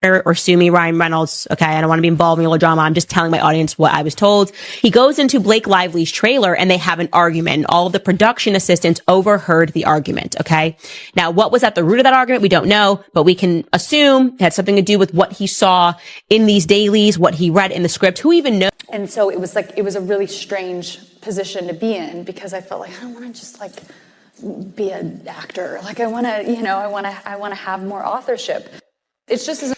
or sue me, Ryan Reynolds. Okay, I don't want to be involved in a little drama. I'm just telling my audience what I was told. He goes into Blake Lively's trailer and they have an argument. And all of the production assistants overheard the argument. Okay, now what was at the root of that argument? We don't know, but we can assume it had something to do with what he saw in these dailies, what he read in the script. Who even knows? And so it was a really strange position to be in, because I felt like I don't want to just be an actor. I want to have more authorship. It's just as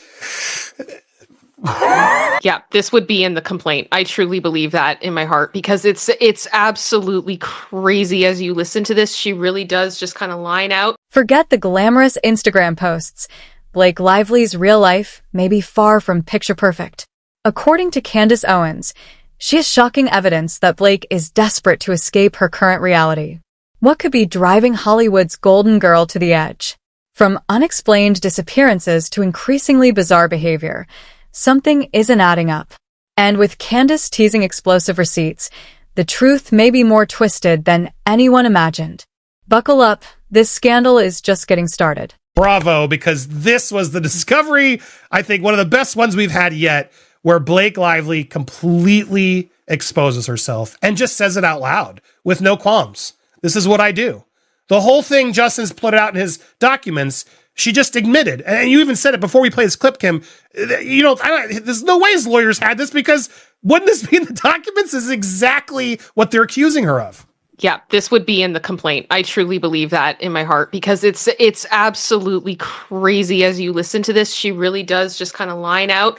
Yeah, this would be in the complaint. I truly believe that in my heart, because it's absolutely crazy as you listen to this. She really does just kind of line out. Forget the glamorous Instagram posts. Blake Lively's real life may be far from picture perfect. According to Candace Owens, she has shocking evidence that Blake is desperate to escape her current reality. What could be driving Hollywood's golden girl to the edge? From unexplained disappearances to increasingly bizarre behavior, something isn't adding up. And with Candace teasing explosive receipts, the truth may be more twisted than anyone imagined. Buckle up, this scandal is just getting started. Bravo, because this was the discovery, I think, one of the best ones we've had yet, where Blake Lively completely exposes herself and just says it out loud with no qualms. This is what I do. The whole thing Justin's put out in his documents, she just admitted. And you even said it before we play this clip, Kim. There's no way his lawyers had this, because wouldn't this be in the documents? This is exactly what they're accusing her of. Yeah, this would be in the complaint. I truly believe that in my heart, because it's absolutely crazy as you listen to this. She really does just kind of line out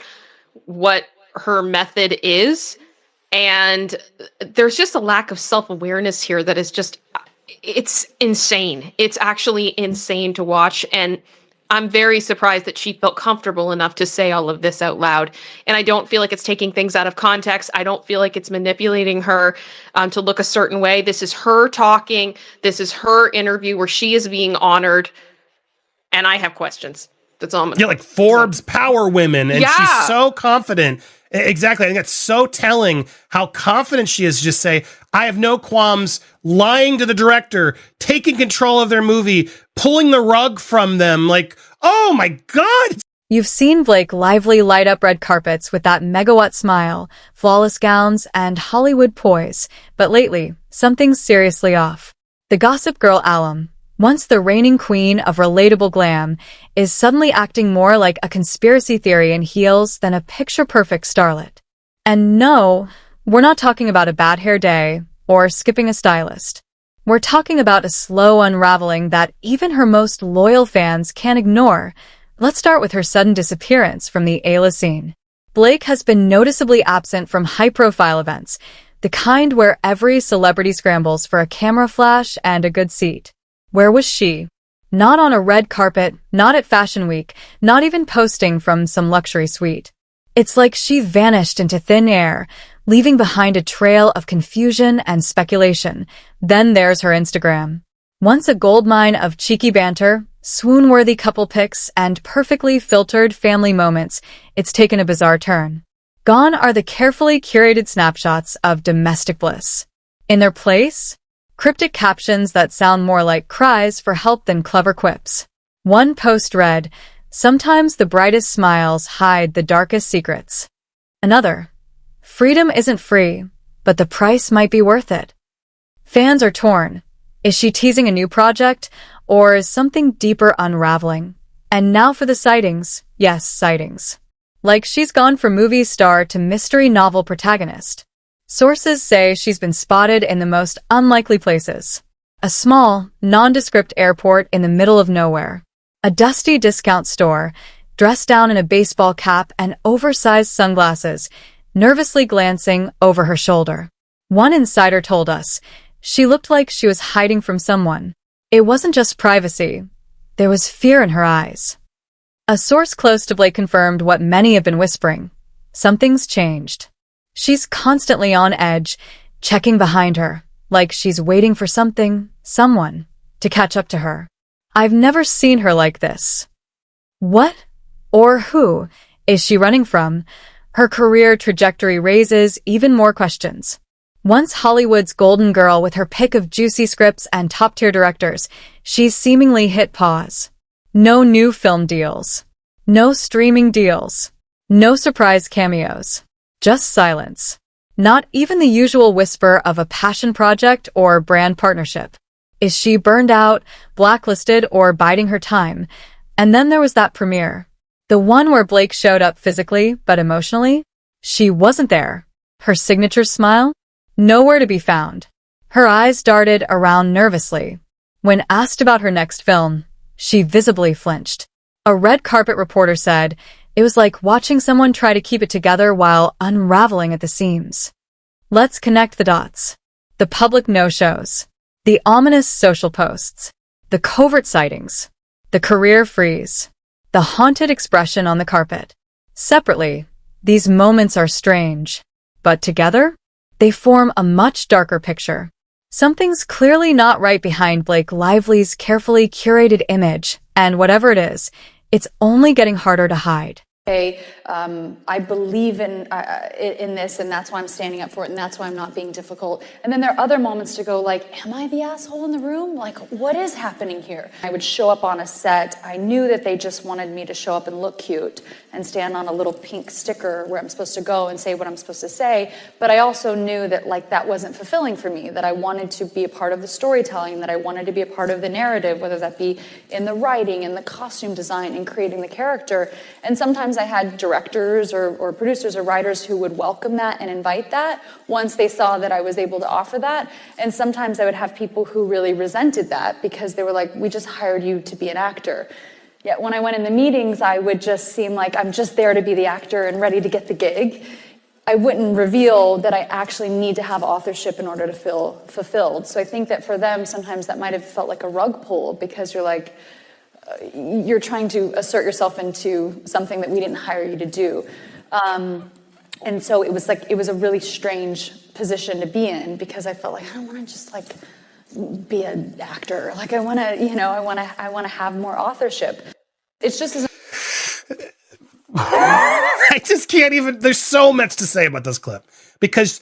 what her method is. And there's just a lack of self-awareness here that is just, it's insane. It's actually insane to watch. And I'm very surprised that she felt comfortable enough to say all of this out loud. And I don't feel like it's taking things out of context. I don't feel like it's manipulating her to look a certain way. This is her talking. This is her interview where she is being honored. And I have questions. That's all. Yeah, like Forbes Power Women. And she's so confident. Exactly. I think that's so telling how confident she is to just say, I have no qualms lying to the director, taking control of their movie, pulling the rug from them. Oh my God. You've seen Blake Lively light up red carpets with that megawatt smile, flawless gowns, and Hollywood poise. But lately, something's seriously off. The gossip girl alum, once the reigning queen of relatable glam, is suddenly acting more like a conspiracy theory in heels than a picture-perfect starlet. And no, we're not talking about a bad hair day or skipping a stylist. We're talking about a slow unraveling that even her most loyal fans can't ignore. Let's start with her sudden disappearance from the A-list scene. Blake has been noticeably absent from high-profile events, the kind where every celebrity scrambles for a camera flash and a good seat. Where was she? Not on a red carpet, not at Fashion Week, not even posting from some luxury suite. It's like she vanished into thin air, leaving behind a trail of confusion and speculation. Then there's her Instagram. Once a goldmine of cheeky banter, swoon-worthy couple pics, and perfectly filtered family moments, it's taken a bizarre turn. Gone are the carefully curated snapshots of domestic bliss. In their place, cryptic captions that sound more like cries for help than clever quips. One post read, "Sometimes the brightest smiles hide the darkest secrets." Another, "Freedom isn't free, but the price might be worth it." Fans are torn. Is she teasing a new project, or is something deeper unraveling? And now for the sightings. Yes, sightings. Like she's gone from movie star to mystery novel protagonist. Sources say she's been spotted in the most unlikely places. A small, nondescript airport in the middle of nowhere. A dusty discount store, dressed down in a baseball cap and oversized sunglasses, nervously glancing over her shoulder. One insider told us she looked like she was hiding from someone. It wasn't just privacy. There was fear in her eyes. A source close to Blake confirmed what many have been whispering. Something's changed. She's constantly on edge, checking behind her, like she's waiting for someone, to catch up to her. I've never seen her like this. What, or who, is she running from? Her career trajectory raises even more questions. Once Hollywood's golden girl with her pick of juicy scripts and top-tier directors, she's seemingly hit pause. No new film deals. No streaming deals. No surprise cameos. Just silence. Not even the usual whisper of a passion project or brand partnership. Is she burned out, blacklisted, or biding her time? And then there was that premiere. The one where Blake showed up physically, but emotionally? She wasn't there. Her signature smile? Nowhere to be found. Her eyes darted around nervously. When asked about her next film, she visibly flinched. A red carpet reporter said, it was like watching someone try to keep it together while unraveling at the seams. Let's connect the dots. The public no-shows. The ominous social posts. The covert sightings. The career freeze. The haunted expression on the carpet. Separately, these moments are strange. But together, they form a much darker picture. Something's clearly not right behind Blake Lively's carefully curated image, and whatever it is, it's only getting harder to hide. I believe in this, and that's why I'm standing up for it, and that's why I'm not being difficult. And then there are other moments to go like, am I the asshole in the room? Like, what is happening here? I would show up on a set. I knew that they just wanted me to show up and look cute and stand on a little pink sticker where I'm supposed to go and say what I'm supposed to say. But I also knew that like that wasn't fulfilling for me, that I wanted to be a part of the storytelling, that I wanted to be a part of the narrative, whether that be in the writing, in the costume design, in creating the character. And sometimes I had directors or producers or writers who would welcome that and invite that once they saw that I was able to offer that. And sometimes I would have people who really resented that because they were like, we just hired you to be an actor. Yet when I went in the meetings, I would just seem like I'm just there to be the actor and ready to get the gig. I wouldn't reveal that I actually need to have authorship in order to feel fulfilled. So I think that for them, sometimes that might have felt like a rug pull because you're like, you're trying to assert yourself into something that we didn't hire you to do. And so it was a really strange position to be in because I felt like I don't want to just like be an actor. Like I want to have more authorship. It's just as I just can't even, there's so much to say about this clip because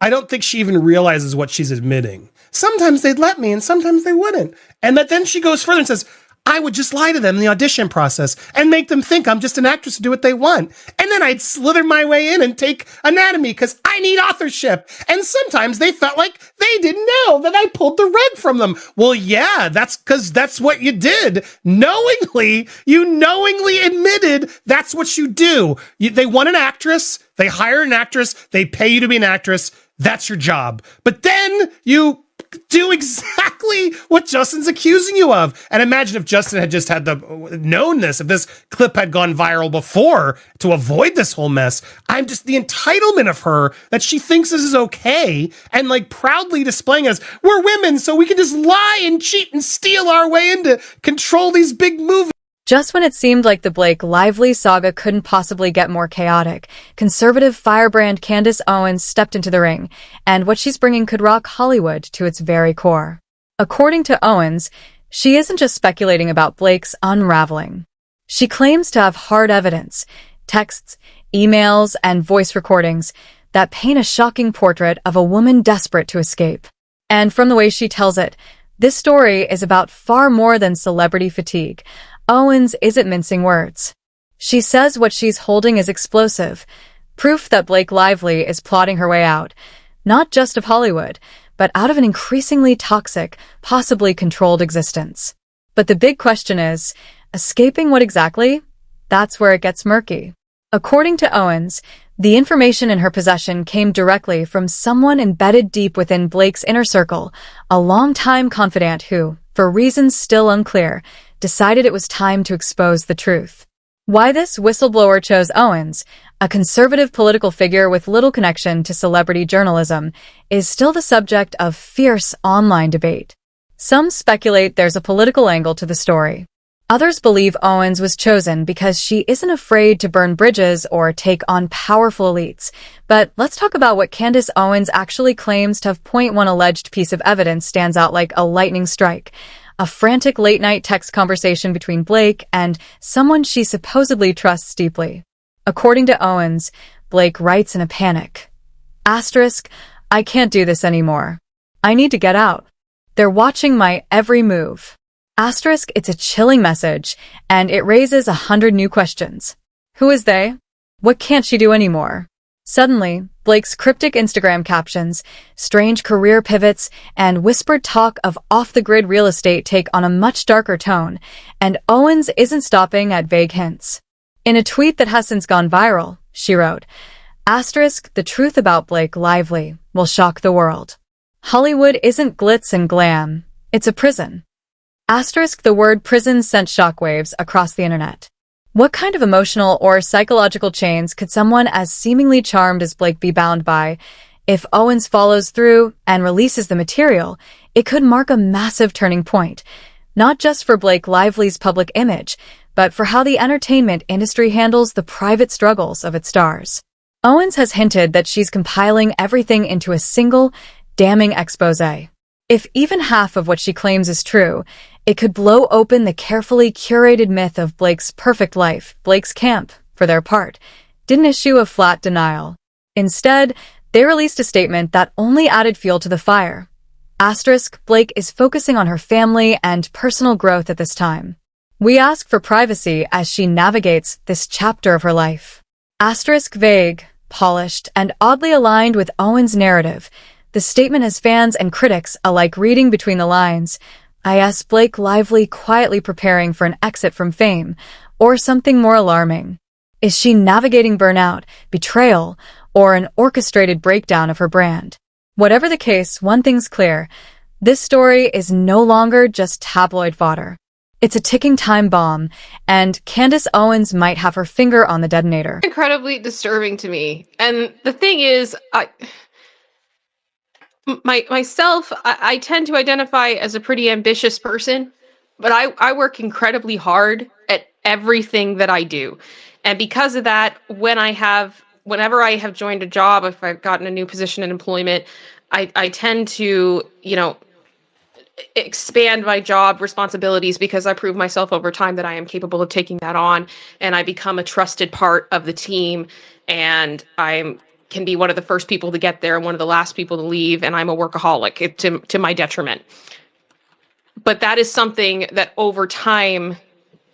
I don't think she even realizes what she's admitting. Sometimes they'd let me and sometimes they wouldn't. And that then she goes further and says, I would just lie to them in the audition process and make them think I'm just an actress to do what they want. And then I'd slither my way in and take anatomy because I need authorship. And sometimes they felt like they didn't know that I pulled the rug from them. Well, yeah, that's because that's what you did. You knowingly admitted that's what you do. They want an actress. They hire an actress. They pay you to be an actress. That's your job. But then you do exactly what Justin's accusing you of. And imagine if Justin had just had known this, if this clip had gone viral before to avoid this whole mess. I'm just the entitlement of her that she thinks this is okay and like proudly displaying us. We're women, so we can just lie and cheat and steal our way in to control these big movies. Just when it seemed like the Blake Lively saga couldn't possibly get more chaotic, conservative firebrand Candace Owens stepped into the ring, and what she's bringing could rock Hollywood to its very core. According to Owens, she isn't just speculating about Blake's unraveling. She claims to have hard evidence, texts, emails, and voice recordings that paint a shocking portrait of a woman desperate to escape. And from the way she tells it, this story is about far more than celebrity fatigue. Owens isn't mincing words. She says what she's holding is explosive, proof that Blake Lively is plotting her way out, not just of Hollywood, but out of an increasingly toxic, possibly controlled existence. But the big question is, escaping what exactly? That's where it gets murky. According to Owens, the information in her possession came directly from someone embedded deep within Blake's inner circle, a longtime confidant who, for reasons still unclear, decided it was time to expose the truth. Why this whistleblower chose Owens, a conservative political figure with little connection to celebrity journalism, is still the subject of fierce online debate. Some speculate there's a political angle to the story. Others believe Owens was chosen because she isn't afraid to burn bridges or take on powerful elites. But let's talk about what Candace Owens actually claims to have. One alleged piece of evidence stands out like a lightning strike. A frantic late-night text conversation between Blake and someone she supposedly trusts deeply. According to Owens, Blake writes in a panic. Asterisk, I can't do this anymore. I need to get out. They're watching my every move. It's a chilling message, and it raises 100 new questions. Who is they? What can't she do anymore? Suddenly, Blake's cryptic Instagram captions, strange career pivots, and whispered talk of off-the-grid real estate take on a much darker tone, and Owens isn't stopping at vague hints. In a tweet that has since gone viral, she wrote, "The truth about Blake Lively will shock the world. Hollywood isn't glitz and glam, it's a prison." The word prison sent shockwaves across the internet. What kind of emotional or psychological chains could someone as seemingly charmed as Blake be bound by? If Owens follows through and releases the material, it could mark a massive turning point, not just for Blake Lively's public image, but for how the entertainment industry handles the private struggles of its stars. Owens has hinted that she's compiling everything into a single, damning exposé. If even half of what she claims is true, it could blow open the carefully curated myth of Blake's perfect life. Blake's camp, for their part, didn't issue a flat denial. Instead, they released a statement that only added fuel to the fire. Blake is focusing on her family and personal growth at this time. We ask for privacy as she navigates this chapter of her life. Vague, polished, and oddly aligned with Owens' narrative, the statement has fans and critics alike reading between the lines. Blake Lively quietly preparing for an exit from fame, or something more alarming? Is she navigating burnout, betrayal, or an orchestrated breakdown of her brand? Whatever the case, one thing's clear. This story is no longer just tabloid fodder. It's a ticking time bomb, and Candace Owens might have her finger on the detonator. Incredibly disturbing to me. And the thing is, I tend to identify as a pretty ambitious person, but I work incredibly hard at everything that I do. And because of that, whenever I have joined a job, if I've gotten a new position in employment, I tend to, expand my job responsibilities because I prove myself over time that I am capable of taking that on, and I become a trusted part of the team, and can be one of the first people to get there and one of the last people to leave, and I'm a workaholic to my detriment. But that is something that over time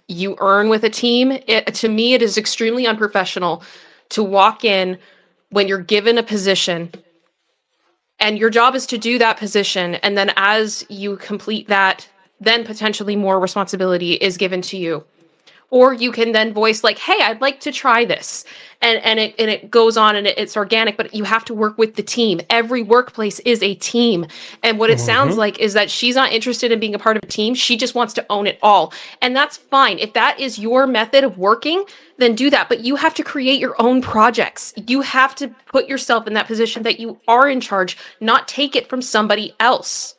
you earn with a team. To me, it is extremely unprofessional to walk in when you're given a position and your job is to do that position, and then as you complete that, then potentially more responsibility is given to you. Or you can then voice like, hey, I'd like to try this. And it goes on and it's organic, but you have to work with the team. Every workplace is a team. And what it sounds like is that she's not interested in being a part of a team. She just wants to own it all. And that's fine. If that is your method of working, then do that. But you have to create your own projects. You have to put yourself in that position that you are in charge, not take it from somebody else.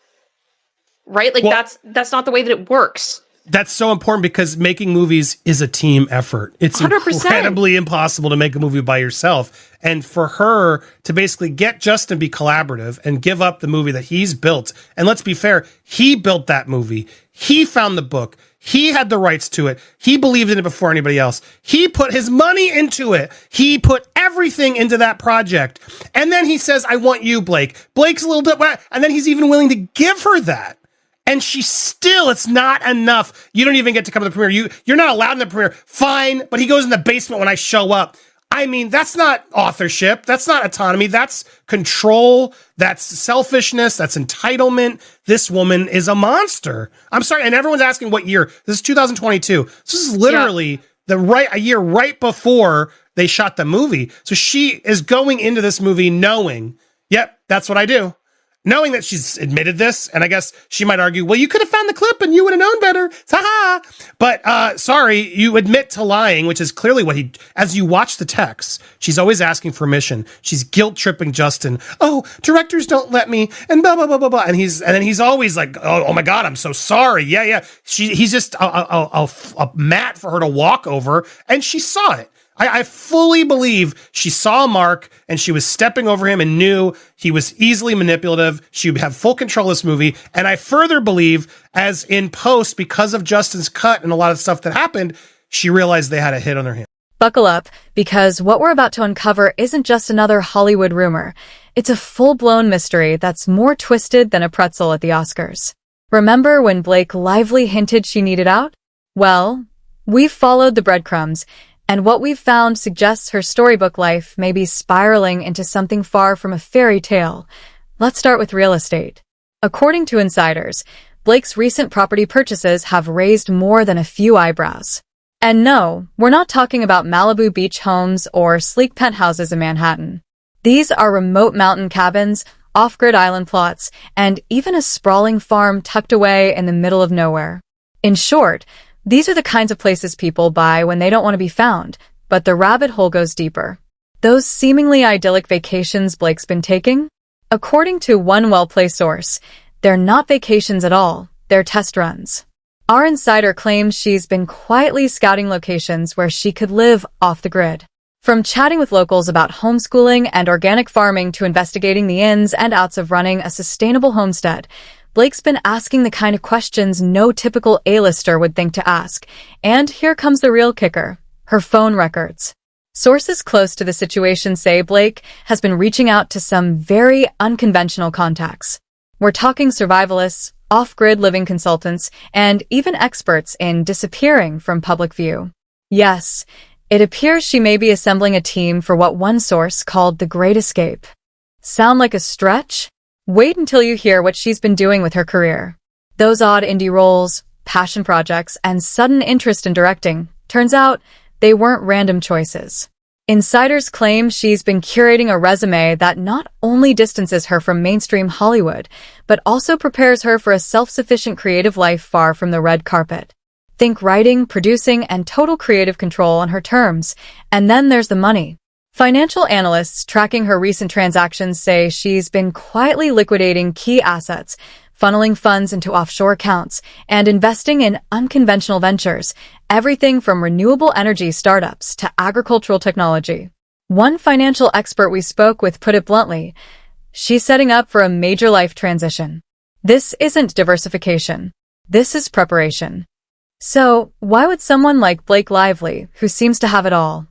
Right? Like that's not the way that it works. That's so important because making movies is a team effort. It's 100%. Incredibly impossible to make a movie by yourself. And for her to basically get Justin be collaborative and give up the movie that he's built. And let's be fair, he built that movie. He found the book. He had the rights to it. He believed in it before anybody else. He put his money into it. He put everything into that project. And then he says, I want you, Blake. Blake's a little bit, and then he's even willing to give her that. And it's not enough. You don't even get to come to the premiere. You're not allowed in the premiere. Fine, but he goes in the basement when I show up. I mean, that's not authorship. That's not autonomy. That's control. That's selfishness. That's entitlement. This woman is a monster. I'm sorry. And everyone's asking what year. This is 2022. This is literally a year right before they shot the movie. So she is going into this movie knowing, yep, that's what I do. Knowing that she's admitted this, and I guess she might argue, well, you could have found the clip and you would have known better. Ha-ha. But sorry, you admit to lying, which is clearly as you watch the text, she's always asking for permission. She's guilt-tripping Justin. Oh, directors don't let me, and blah, blah, blah, blah, blah. And then he's always like, oh my God, I'm so sorry. Yeah. He's just a mat for her to walk over, and she saw it. I fully believe she saw Mark and she was stepping over him and knew he was easily manipulative. She would have full control of this movie. And I further believe, as in post, because of Justin's cut and a lot of stuff that happened, she realized they had a hit on their hands. Buckle up, because what we're about to uncover isn't just another Hollywood rumor. It's a full-blown mystery that's more twisted than a pretzel at the Oscars. Remember when Blake Lively hinted she needed out? Well, we've followed the breadcrumbs, and what we've found suggests her storybook life may be spiraling into something far from a fairy tale. Let's start with real estate. According to insiders, Blake's recent property purchases have raised more than a few eyebrows. And no, we're not talking about Malibu beach homes or sleek penthouses in Manhattan. These are remote mountain cabins, off-grid island plots, and even a sprawling farm tucked away in the middle of nowhere. In short, these are the kinds of places people buy when they don't want to be found, but the rabbit hole goes deeper. Those seemingly idyllic vacations Blake's been taking? According to one well-placed source, they're not vacations at all, they're test runs. Our insider claims she's been quietly scouting locations where she could live off the grid. From chatting with locals about homeschooling and organic farming to investigating the ins and outs of running a sustainable homestead, Blake's been asking the kind of questions no typical A-lister would think to ask. And here comes the real kicker: her phone records. Sources close to the situation say Blake has been reaching out to some very unconventional contacts. We're talking survivalists, off-grid living consultants, and even experts in disappearing from public view. Yes, it appears she may be assembling a team for what one source called the Great Escape. Sound like a stretch? Wait until you hear what she's been doing with her career. Those odd indie roles, passion projects, and sudden interest in directing, turns out they weren't random choices. Insiders claim she's been curating a resume that not only distances her from mainstream Hollywood, but also prepares her for a self-sufficient creative life far from the red carpet. Think writing, producing, and total creative control on her terms. And then there's the money. Financial analysts tracking her recent transactions say she's been quietly liquidating key assets, funneling funds into offshore accounts, and investing in unconventional ventures, everything from renewable energy startups to agricultural technology. One financial expert we spoke with put it bluntly: she's setting up for a major life transition. This isn't diversification. This is preparation. So, why would someone like Blake Lively, who seems to have it all,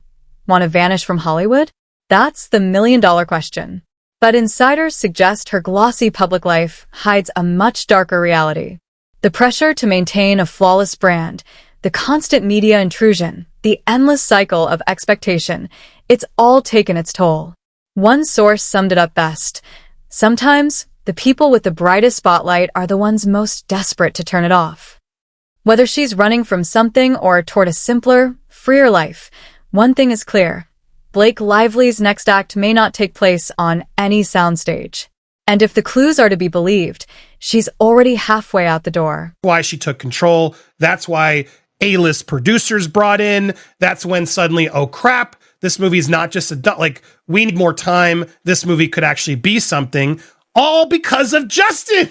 want to vanish from Hollywood? That's the million-dollar question. But insiders suggest her glossy public life hides a much darker reality. The pressure to maintain a flawless brand, the constant media intrusion, the endless cycle of expectation, it's all taken its toll. One source summed it up best: sometimes, the people with the brightest spotlight are the ones most desperate to turn it off. Whether she's running from something or toward a simpler, freer life, one thing is clear: Blake Lively's next act may not take place on any soundstage. And if the clues are to be believed, she's already halfway out the door. Why she took control. That's why A-list producers brought in. That's when suddenly, oh crap, this movie's not just we need more time. This movie could actually be something. All because of Justin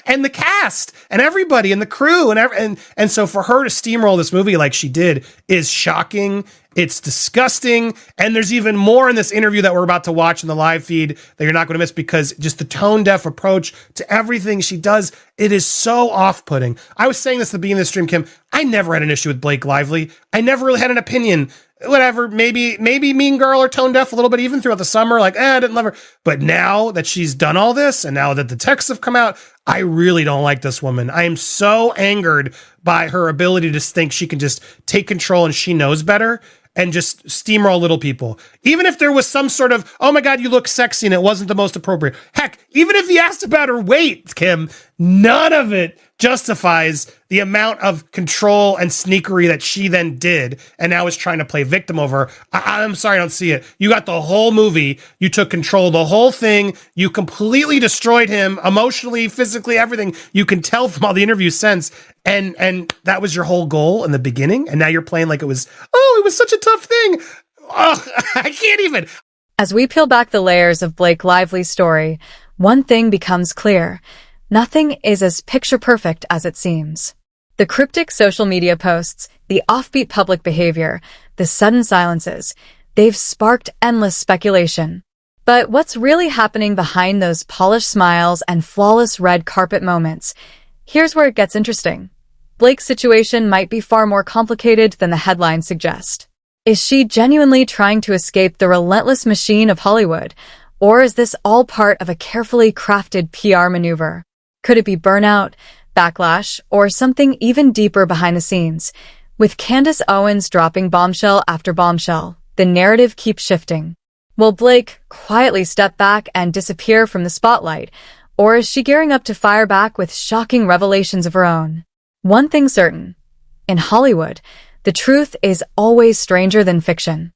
and the cast and everybody and the crew and so for her to steamroll this movie like she did is shocking. It's disgusting. And there's even more in this interview that we're about to watch in the live feed that you're not going to miss, because just the tone deaf approach to everything she does, it is so off-putting. I was saying this at the beginning of the stream, Kim. I never had an issue with Blake Lively. I never really had an opinion. Whatever, maybe Mean Girl or tone deaf a little bit even throughout the summer, I didn't love her. But now that she's done all this and now that the texts have come out, I really don't like this woman. I am so angered by her ability to think she can just take control and she knows better and just steamroll little people. Even if there was some sort of, oh my God, you look sexy, and it wasn't the most appropriate. Heck, even if he asked about her weight, Kim, none of it justifies the amount of control and sneakery that she then did and now is trying to play victim over. I'm sorry, I don't see it. You got the whole movie. You took control of the whole thing. You completely destroyed him emotionally, physically, everything. You can tell from all the interviews since. And that was your whole goal in the beginning. And now you're playing like it was such a tough thing. Oh, I can't even. As we peel back the layers of Blake Lively's story, one thing becomes clear: nothing is as picture-perfect as it seems. The cryptic social media posts, the offbeat public behavior, the sudden silences, they've sparked endless speculation. But what's really happening behind those polished smiles and flawless red carpet moments? Here's where it gets interesting. Blake's situation might be far more complicated than the headlines suggest. Is she genuinely trying to escape the relentless machine of Hollywood? Or is this all part of a carefully crafted PR maneuver? Could it be burnout, backlash, or something even deeper behind the scenes? With Candace Owens dropping bombshell after bombshell, the narrative keeps shifting. Will Blake quietly step back and disappear from the spotlight, or is she gearing up to fire back with shocking revelations of her own? One thing's certain. In Hollywood, the truth is always stranger than fiction.